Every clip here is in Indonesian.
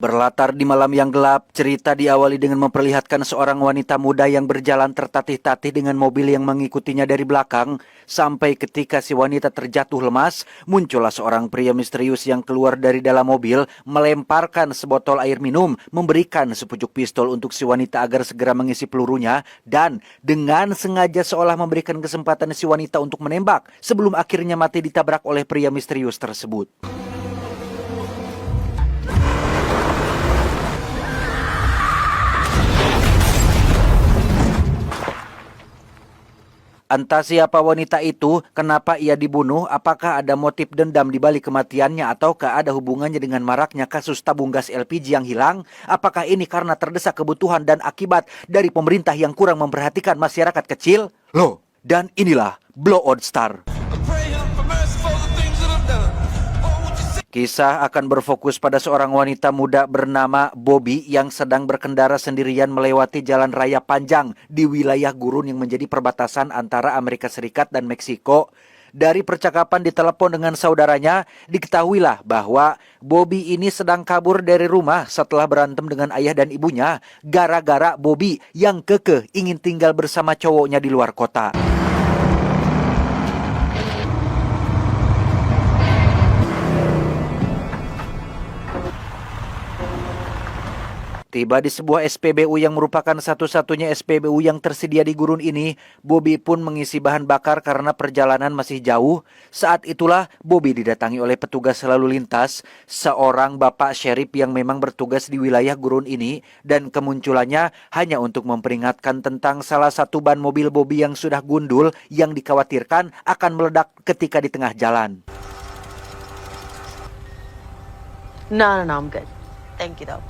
Berlatar di malam yang gelap, cerita diawali dengan memperlihatkan seorang wanita muda yang berjalan tertatih-tatih dengan mobil yang mengikutinya dari belakang, sampai ketika si wanita terjatuh lemas, muncullah seorang pria misterius yang keluar dari dalam mobil, melemparkan sebotol air minum, memberikan sepucuk pistol untuk si wanita agar segera mengisi pelurunya, dan dengan sengaja seolah memberikan kesempatan si wanita untuk menembak, sebelum akhirnya mati ditabrak oleh pria misterius tersebut. Entah siapa wanita itu, kenapa ia dibunuh, apakah ada motif dendam di balik kematiannya ataukah ada hubungannya dengan maraknya kasus tabung gas LPG yang hilang? Apakah ini karena terdesak kebutuhan dan akibat dari pemerintah yang kurang memperhatikan masyarakat kecil? Loh, dan inilah Blowout Star. Kisah akan berfokus pada seorang wanita muda bernama Bobby yang sedang berkendara sendirian melewati jalan raya panjang di wilayah gurun yang menjadi perbatasan antara Amerika Serikat dan Meksiko. Dari percakapan di telepon dengan saudaranya, diketahuilah bahwa Bobby ini sedang kabur dari rumah setelah berantem dengan ayah dan ibunya gara-gara Bobby yang kekeh ingin tinggal bersama cowoknya di luar kota. Tiba di sebuah SPBU yang merupakan satu-satunya SPBU yang tersedia di gurun ini, Bobby pun mengisi bahan bakar karena perjalanan masih jauh. Saat itulah Bobby didatangi oleh petugas lalu lintas, seorang bapak sheriff yang memang bertugas di wilayah gurun ini, dan kemunculannya hanya untuk memperingatkan tentang salah satu ban mobil Bobby yang sudah gundul yang dikhawatirkan akan meledak ketika di tengah jalan. No, I'm good. Thank you though.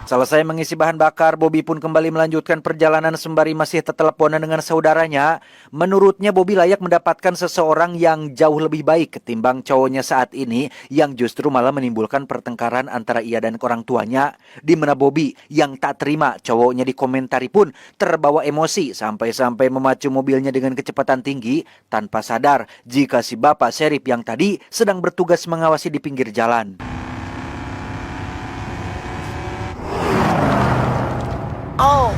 Selesai mengisi bahan bakar, Bobby pun kembali melanjutkan perjalanan sembari masih teteleponan dengan saudaranya. Menurutnya Bobby layak mendapatkan seseorang yang jauh lebih baik ketimbang cowoknya saat ini yang justru malah menimbulkan pertengkaran antara ia dan orang tuanya. Di mana Bobby yang tak terima cowoknya dikomentari pun terbawa emosi sampai-sampai memacu mobilnya dengan kecepatan tinggi tanpa sadar jika si bapak sheriff yang tadi sedang bertugas mengawasi di pinggir jalan. Oh,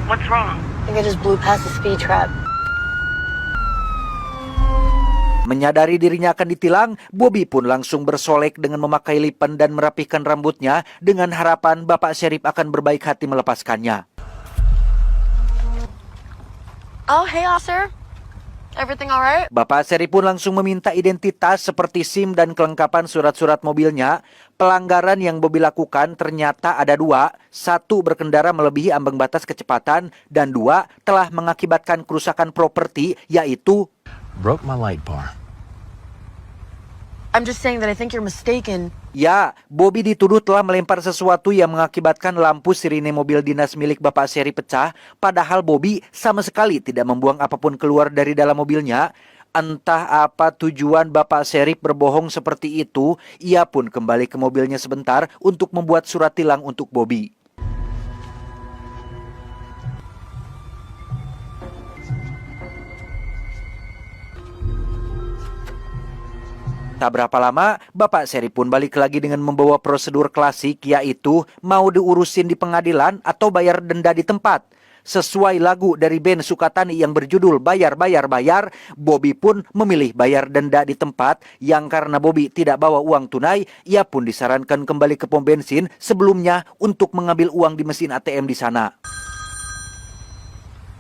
What's wrong? I think I just blew past the speed trap. Menyadari dirinya akan ditilang, Bobby pun langsung bersolek dengan memakai lipen dan merapikan rambutnya dengan harapan bapak sheriff akan berbaik hati melepaskannya. Oh, hey, officer. Everything all right? Bapak sheriff pun langsung meminta identitas seperti SIM dan kelengkapan surat-surat mobilnya. Pelanggaran yang Bobby lakukan ternyata ada dua. Satu, berkendara melebihi ambang batas kecepatan. Dan dua, telah mengakibatkan kerusakan properti, yaitu broke my light bar. I'm just saying that I think you're mistaken. Ya, Bobby dituduh telah melempar sesuatu yang mengakibatkan lampu sirine mobil dinas milik Bapak Sheriff pecah, padahal Bobby sama sekali tidak membuang apapun keluar dari dalam mobilnya. Entah apa tujuan Bapak Sheriff berbohong seperti itu, ia pun kembali ke mobilnya sebentar untuk membuat surat tilang untuk Bobby. Tak berapa lama, Bapak Sheriff pun balik lagi dengan membawa prosedur klasik, yaitu mau diurusin di pengadilan atau bayar denda di tempat. Sesuai lagu dari band Sukatani yang berjudul Bayar, Bayar, Bayar, Bobby pun memilih bayar denda di tempat, yang karena Bobby tidak bawa uang tunai, ia pun disarankan kembali ke pom bensin sebelumnya untuk mengambil uang di mesin ATM di sana.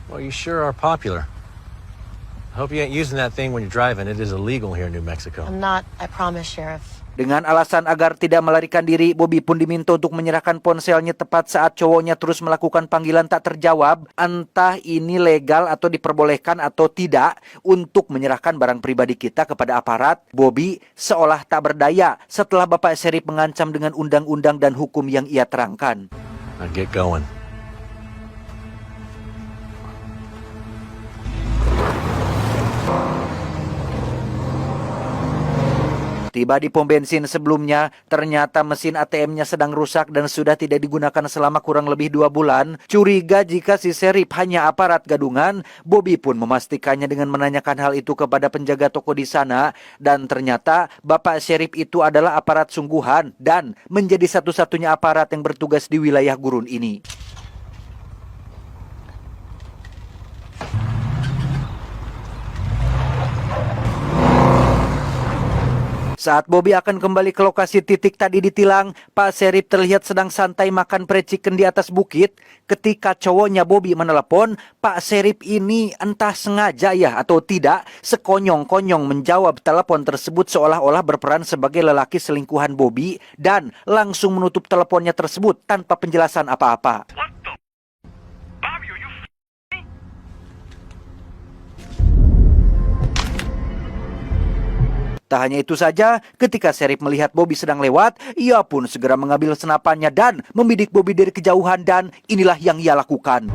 Well, you sure are popular. Hope you ain't using that thing when you're driving. It is illegal here in New Mexico. I'm not, I promise, Sheriff. Dengan alasan agar tidak melarikan diri, Bobby pun diminta untuk menyerahkan ponselnya tepat saat cowoknya terus melakukan panggilan tak terjawab. Entah ini legal atau diperbolehkan atau tidak untuk menyerahkan barang pribadi kita kepada aparat. Bobby seolah tak berdaya setelah Bapak Sheriff mengancam dengan undang-undang dan hukum yang ia terangkan. Now get going. Tiba di pom bensin sebelumnya, ternyata mesin ATM-nya sedang rusak dan sudah tidak digunakan selama kurang lebih 2 bulan. Curiga jika si Serip hanya aparat gadungan, Bobby pun memastikannya dengan menanyakan hal itu kepada penjaga toko di sana. Dan ternyata Bapak Serip itu adalah aparat sungguhan dan menjadi satu-satunya aparat yang bertugas di wilayah gurun ini. Saat Bobby akan kembali ke lokasi titik tadi ditilang, Pak Serip terlihat sedang santai makan fried chicken di atas bukit. Ketika cowoknya Bobby menelepon, Pak Serip ini entah sengaja ya atau tidak, sekonyong-konyong menjawab telepon tersebut seolah-olah berperan sebagai lelaki selingkuhan Bobby dan langsung menutup teleponnya tersebut tanpa penjelasan apa-apa. Tak hanya itu saja, ketika Serip melihat Bobby sedang lewat, ia pun segera mengambil senapannya dan membidik Bobby dari kejauhan dan inilah yang ia lakukan.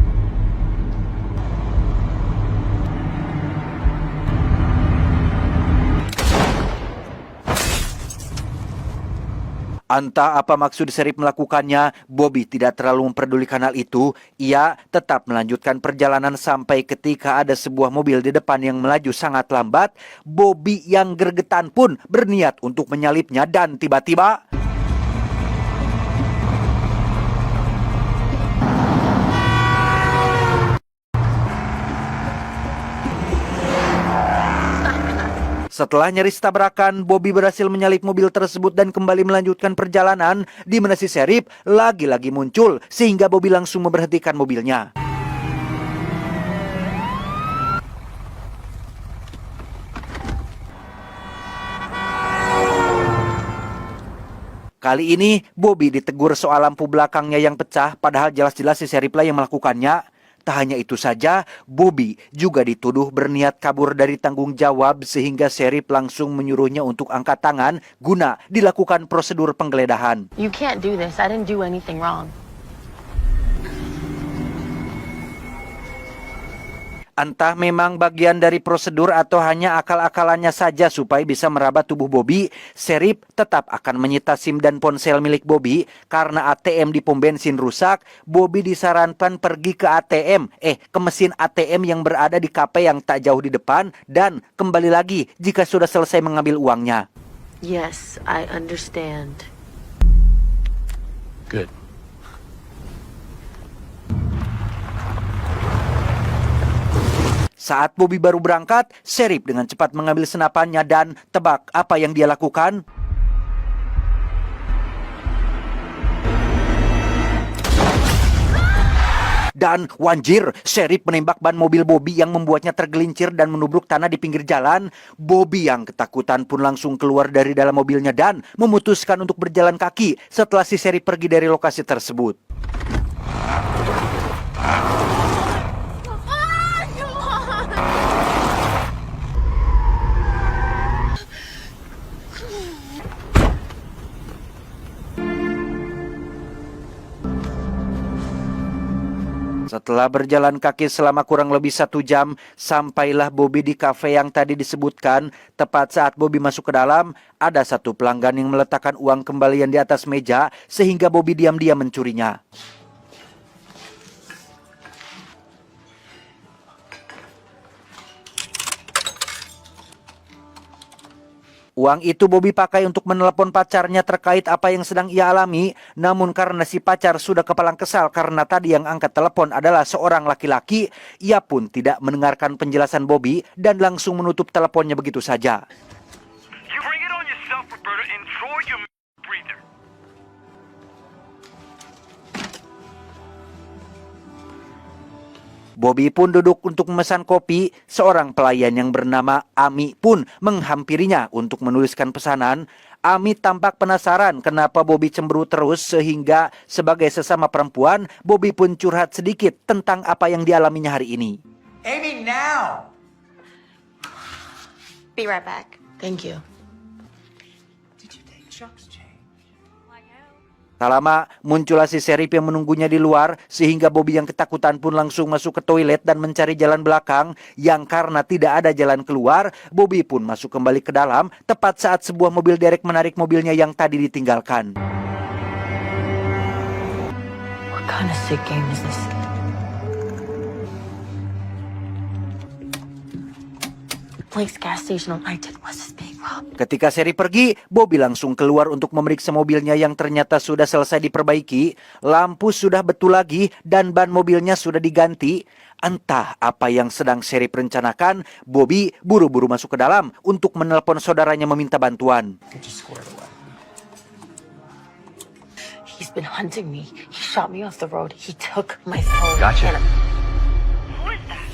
Entah apa maksud Serip melakukannya, Bobby tidak terlalu memperdulikan hal itu. Ia tetap melanjutkan perjalanan sampai ketika ada sebuah mobil di depan yang melaju sangat lambat. Bobby yang gregetan pun berniat untuk menyalipnya dan tiba-tiba... Setelah nyaris tabrakan, Bobby berhasil menyalip mobil tersebut dan kembali melanjutkan perjalanan, di mana si Serip lagi-lagi muncul sehingga Bobby langsung memberhentikan mobilnya. Kali ini Bobby ditegur soal lampu belakangnya yang pecah, padahal jelas-jelas si Serip lah yang melakukannya. Tak hanya itu saja, Bobby juga dituduh berniat kabur dari tanggung jawab sehingga Serip langsung menyuruhnya untuk angkat tangan guna dilakukan prosedur penggeledahan. You can't do this. I didn't do anything wrong. Entah memang bagian dari prosedur atau hanya akal-akalannya saja supaya bisa meraba tubuh Bobby, Serip tetap akan menyita SIM dan ponsel milik Bobby. Karena ATM di pom bensin rusak, Bobby disarankan pergi ke ke mesin ATM yang berada di kafe yang tak jauh di depan dan kembali lagi jika sudah selesai mengambil uangnya. Yes, I understand. Good. Saat Bobby baru berangkat, Serip dengan cepat mengambil senapannya dan tebak apa yang dia lakukan? Dan wanjir, Serip menembak ban mobil Bobby yang membuatnya tergelincir dan menubruk tanah di pinggir jalan. Bobby yang ketakutan pun langsung keluar dari dalam mobilnya dan memutuskan untuk berjalan kaki setelah si Serip pergi dari lokasi tersebut. Setelah berjalan kaki selama kurang lebih 1 jam, sampailah Bobby di kafe yang tadi disebutkan. Tepat saat Bobby masuk ke dalam, ada satu pelanggan yang meletakkan uang kembalian di atas meja, sehingga Bobby diam-diam mencurinya. Uang itu Bobby pakai untuk menelepon pacarnya terkait apa yang sedang ia alami. Namun karena si pacar sudah kepalang kesal karena tadi yang angkat telepon adalah seorang laki-laki, ia pun tidak mendengarkan penjelasan Bobby dan langsung menutup teleponnya begitu saja. You bring it on yourself, Roberta. Enjoy your breather. Bobby pun duduk untuk memesan kopi. Seorang pelayan yang bernama Ami pun menghampirinya untuk menuliskan pesanan. Ami tampak penasaran kenapa Bobby cemberut terus sehingga sebagai sesama perempuan, Bobby pun curhat sedikit tentang apa yang dialaminya hari ini. Amy, now! Be right back. Thank you. Did you take Chuck's change? Tak lama, muncullah si Sheriff yang menunggunya di luar, sehingga Bobby yang ketakutan pun langsung masuk ke toilet dan mencari jalan belakang, yang karena tidak ada jalan keluar, Bobby pun masuk kembali ke dalam, tepat saat sebuah mobil derek menarik mobilnya yang tadi ditinggalkan. What kind of sick game is this? Blake's gas station on I-10 was this big, Rob. Ketika Sheriff pergi, Bobby langsung keluar untuk memeriksa mobilnya yang ternyata sudah selesai diperbaiki, lampu sudah betul lagi, dan ban mobilnya sudah diganti. Entah apa yang sedang Sheriff rencanakan, Bobby buru-buru masuk ke dalam untuk menelpon saudaranya meminta bantuan. He's been hunting me. He shot me off the road. He took my phone. Gotcha. Who is that?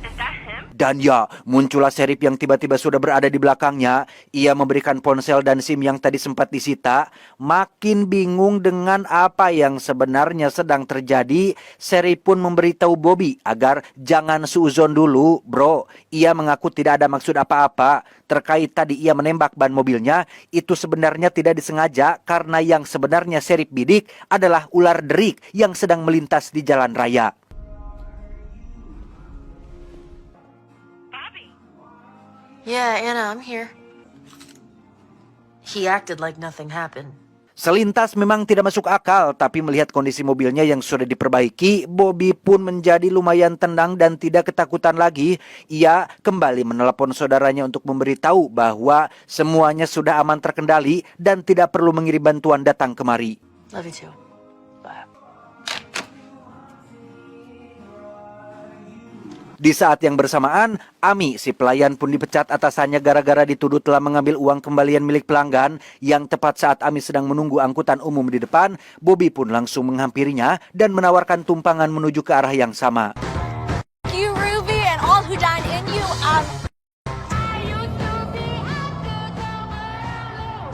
Is that him? Dan ya, muncullah Sheriff yang tiba-tiba sudah berada di belakangnya. Ia memberikan ponsel dan SIM yang tadi sempat disita. Makin bingung dengan apa yang sebenarnya sedang terjadi, Sheriff pun memberitahu Bobby agar jangan suuzon dulu, bro. Ia mengaku tidak ada maksud apa-apa. Terkait tadi ia menembak ban mobilnya, itu sebenarnya tidak disengaja karena yang sebenarnya Sheriff bidik adalah ular derik yang sedang melintas di jalan raya. Yeah, Anna, I'm here. He acted like nothing happened. Selintas memang tidak masuk akal, tapi melihat kondisi mobilnya yang sudah diperbaiki, Bobby pun menjadi lumayan tenang dan tidak ketakutan lagi. Ia kembali menelepon saudaranya untuk memberitahu bahwa semuanya sudah aman terkendali dan tidak perlu mengirim bantuan datang kemari. Love you too. Bye. Di saat yang bersamaan, Ami, si pelayan pun dipecat atasannya gara-gara dituduh telah mengambil uang kembalian milik pelanggan. Yang tepat saat Ami sedang menunggu angkutan umum di depan, Bobby pun langsung menghampirinya dan menawarkan tumpangan menuju ke arah yang sama. You, Ruby, and all who dine in you,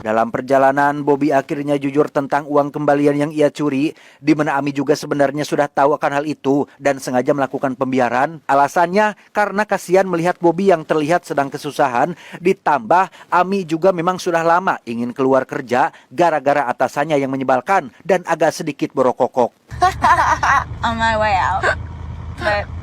Dalam perjalanan, Bobby akhirnya jujur tentang uang kembalian yang ia curi, di mana Ami juga sebenarnya sudah tahu akan hal itu dan sengaja melakukan pembiaran. Alasannya karena kasihan melihat Bobby yang terlihat sedang kesusahan, ditambah Ami juga memang sudah lama ingin keluar kerja gara-gara atasannya yang menyebalkan dan agak sedikit borokokok. on my way out. But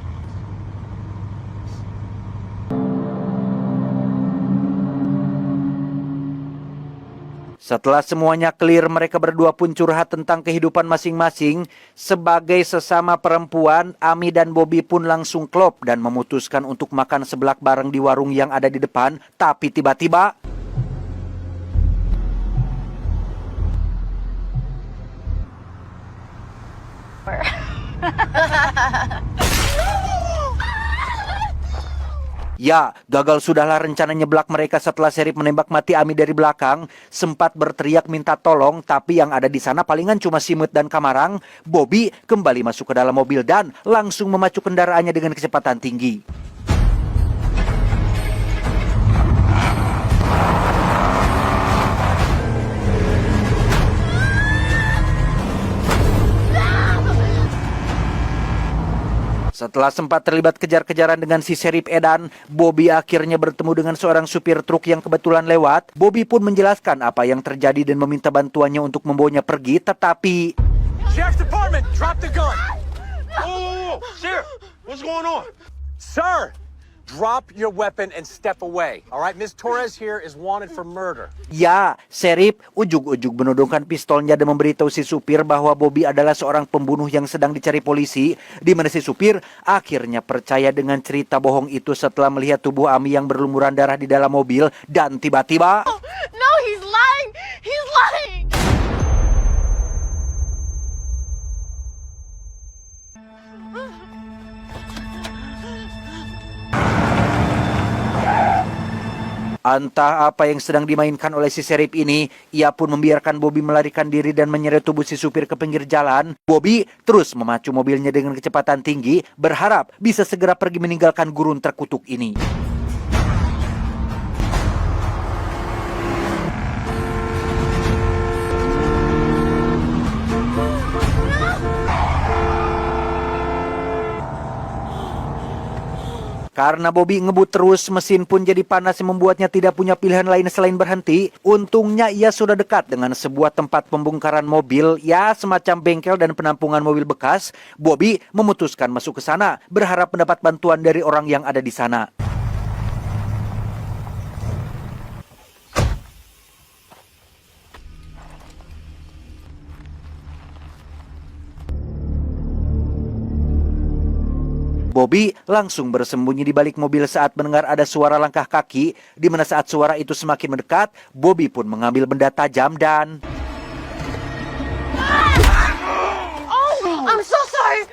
Setelah semuanya clear, mereka berdua pun curhat tentang kehidupan masing-masing. Sebagai sesama perempuan, Ami dan Bobby pun langsung klop dan memutuskan untuk makan seblak bareng di warung yang ada di depan. Tapi tiba-tiba ya, gagal sudahlah rencana nyeblak mereka setelah Sheriff menembak mati Ami dari belakang. Sempat berteriak minta tolong, tapi yang ada di sana palingan cuma Simut dan Kamarang. Bobby kembali masuk ke dalam mobil dan langsung memacu kendaraannya dengan kecepatan tinggi. Setelah sempat terlibat kejar-kejaran dengan si Sheriff Edan, Bobby akhirnya bertemu dengan seorang supir truk yang kebetulan lewat. Bobby pun menjelaskan apa yang terjadi dan meminta bantuannya untuk membawanya pergi, tetapi Sheriff's Department, drop the gun. Oh, Sheriff, what's going on? Sir, drop your weapon and step away. All right, Miss Torres here is wanted for murder. ya, Sheriff ujug-ujug menodongkan pistolnya dan memberitahu si supir bahwa Bobby adalah seorang pembunuh yang sedang dicari polisi, di mana si supir akhirnya percaya dengan cerita bohong itu setelah melihat tubuh Ami yang berlumuran darah di dalam mobil dan tiba-tiba no, he's lying. He's lying. entah apa yang sedang dimainkan oleh si Sheriff ini, ia pun membiarkan Bobby melarikan diri dan menyeret tubuh si supir ke pinggir jalan. Bobby terus memacu mobilnya dengan kecepatan tinggi, berharap bisa segera pergi meninggalkan gurun terkutuk ini. Karena Bobby ngebut terus, mesin pun jadi panas yang membuatnya tidak punya pilihan lain selain berhenti. Untungnya ia sudah dekat dengan sebuah tempat pembongkaran mobil, ya semacam bengkel dan penampungan mobil bekas. Bobby memutuskan masuk ke sana, berharap mendapat bantuan dari orang yang ada di sana. Bobby langsung bersembunyi di balik mobil saat mendengar ada suara langkah kaki, di mana saat suara itu semakin mendekat, Bobby pun mengambil benda tajam dan... I'm so sorry.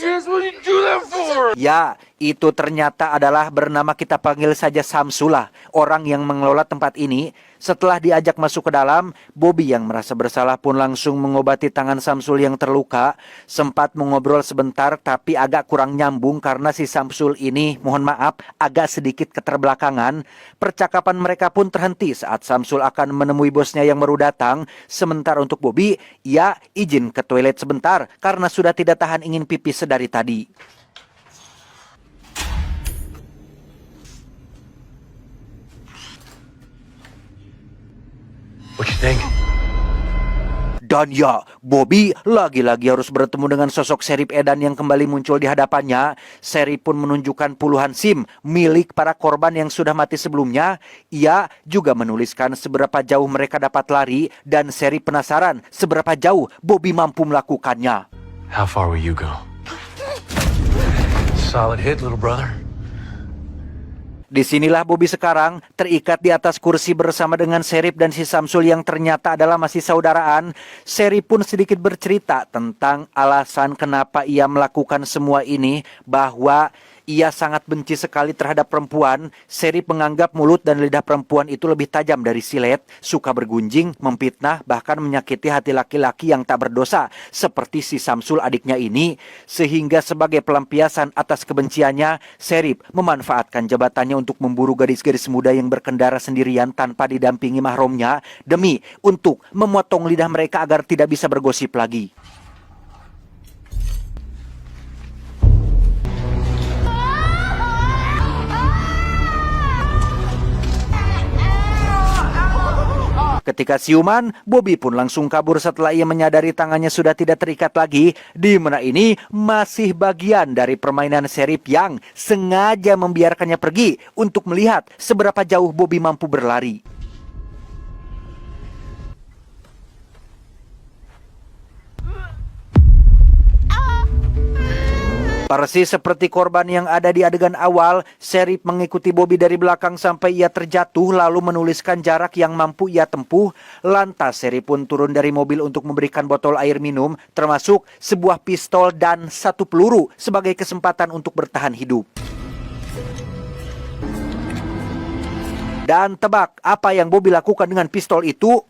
Yes, what did you do that for? Ya, itu ternyata adalah bernama kita panggil saja Samsulah, orang yang mengelola tempat ini. Setelah diajak masuk ke dalam, Bobby yang merasa bersalah pun langsung mengobati tangan Samsul yang terluka. Sempat mengobrol sebentar tapi agak kurang nyambung karena si Samsul ini, mohon maaf, agak sedikit keterbelakangan. Percakapan mereka pun terhenti saat Samsul akan menemui bosnya yang baru datang. Sementara untuk Bobby, ia izin ke toilet sebentar karena sudah tidak tahan ingin pipis sedari tadi. What you think? Dan ya, Bobby lagi-lagi harus bertemu dengan sosok Sheriff Edan yang kembali muncul di hadapannya. Sheriff pun menunjukkan puluhan SIM milik para korban yang sudah mati sebelumnya. Ia juga menuliskan seberapa jauh mereka dapat lari dan Sheriff penasaran seberapa jauh Bobby mampu melakukannya. How far will you go? Solid hit, little brother. Disinilah Bobby sekarang terikat di atas kursi bersama dengan Sheriff dan si Samsul yang ternyata adalah masih saudaraan. Sheriff pun sedikit bercerita tentang alasan kenapa ia melakukan semua ini, bahwa ia sangat benci sekali terhadap perempuan. Sheriff menganggap mulut dan lidah perempuan itu lebih tajam dari silet, suka bergunjing, memfitnah, bahkan menyakiti hati laki-laki yang tak berdosa, seperti si Samsul adiknya ini. Sehingga sebagai pelampiasan atas kebenciannya, Sheriff memanfaatkan jabatannya untuk memburu gadis-gadis muda yang berkendara sendirian tanpa didampingi mahrumnya, demi untuk memotong lidah mereka agar tidak bisa bergosip lagi. Ketika siuman, Bobby pun langsung kabur setelah ia menyadari tangannya sudah tidak terikat lagi. Di mana ini masih bagian dari permainan Sheriff yang sengaja membiarkannya pergi untuk melihat seberapa jauh Bobby mampu berlari. Persis seperti korban yang ada di adegan awal, Sheriff mengikuti Bobby dari belakang sampai ia terjatuh lalu menuliskan jarak yang mampu ia tempuh. Lantas Sheriff pun turun dari mobil untuk memberikan botol air minum, termasuk sebuah pistol dan satu peluru sebagai kesempatan untuk bertahan hidup. Dan tebak apa yang Bobby lakukan dengan pistol itu?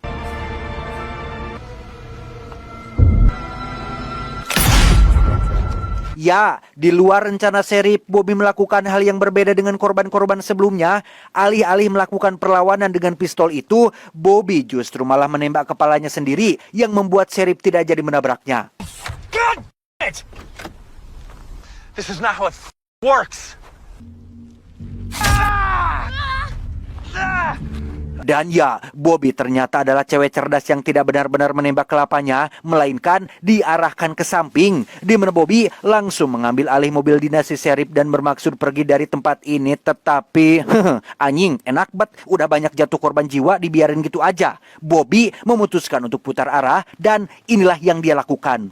Ya, di luar rencana Sheriff, Bobby melakukan hal yang berbeda dengan korban-korban sebelumnya. Alih-alih melakukan perlawanan dengan pistol itu, Bobby justru malah menembak kepalanya sendiri yang membuat Sheriff tidak jadi menabraknya. God damn it! This is not how it works. Ah! Ah! Dan ya, Bobby ternyata adalah cewek cerdas yang tidak benar-benar menembak kelapanya, melainkan diarahkan ke samping. Di mana Bobby langsung mengambil alih mobil dinas si Sheriff dan bermaksud pergi dari tempat ini. Tetapi, anjing, enak banget, udah banyak jatuh korban jiwa, dibiarin gitu aja. Bobby memutuskan untuk putar arah dan inilah yang dia lakukan.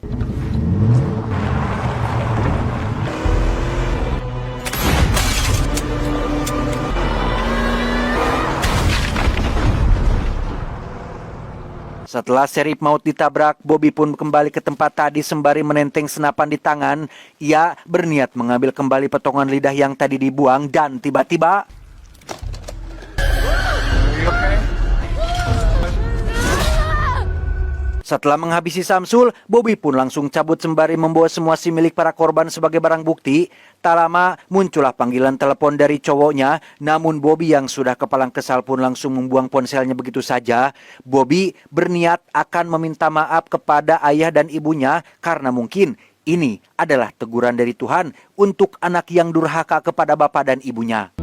Setelah Sheriff maut ditabrak, Bobby pun kembali ke tempat tadi sembari menenteng senapan di tangan. Ia berniat mengambil kembali potongan lidah yang tadi dibuang dan tiba-tiba... Setelah menghabisi Samsul, Bobby pun langsung cabut sembari membawa semua SIM milik para korban sebagai barang bukti. Tak lama muncullah panggilan telepon dari cowoknya, namun Bobby yang sudah kepalang kesal pun langsung membuang ponselnya begitu saja. Bobby berniat akan meminta maaf kepada ayah dan ibunya karena mungkin Ini adalah teguran dari Tuhan untuk anak yang durhaka kepada bapak dan ibunya.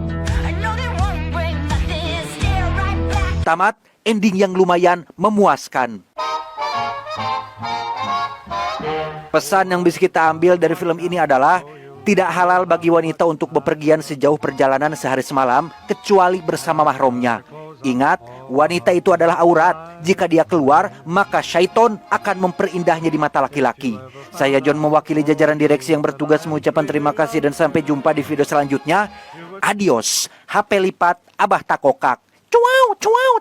Tamat, ending yang lumayan memuaskan. Pesan yang bisa kita ambil dari film ini adalah tidak halal bagi wanita untuk bepergian sejauh perjalanan sehari semalam kecuali bersama mahramnya. Ingat, wanita itu adalah aurat. Jika dia keluar, maka syaiton akan memperindah,nya di mata laki-laki. Saya John mewakili jajaran direksi yang bertugas mengucapkan terima kasih dan sampai jumpa di video selanjutnya. Adios, HP lipat, Abah Takokak. Cuau, cuau.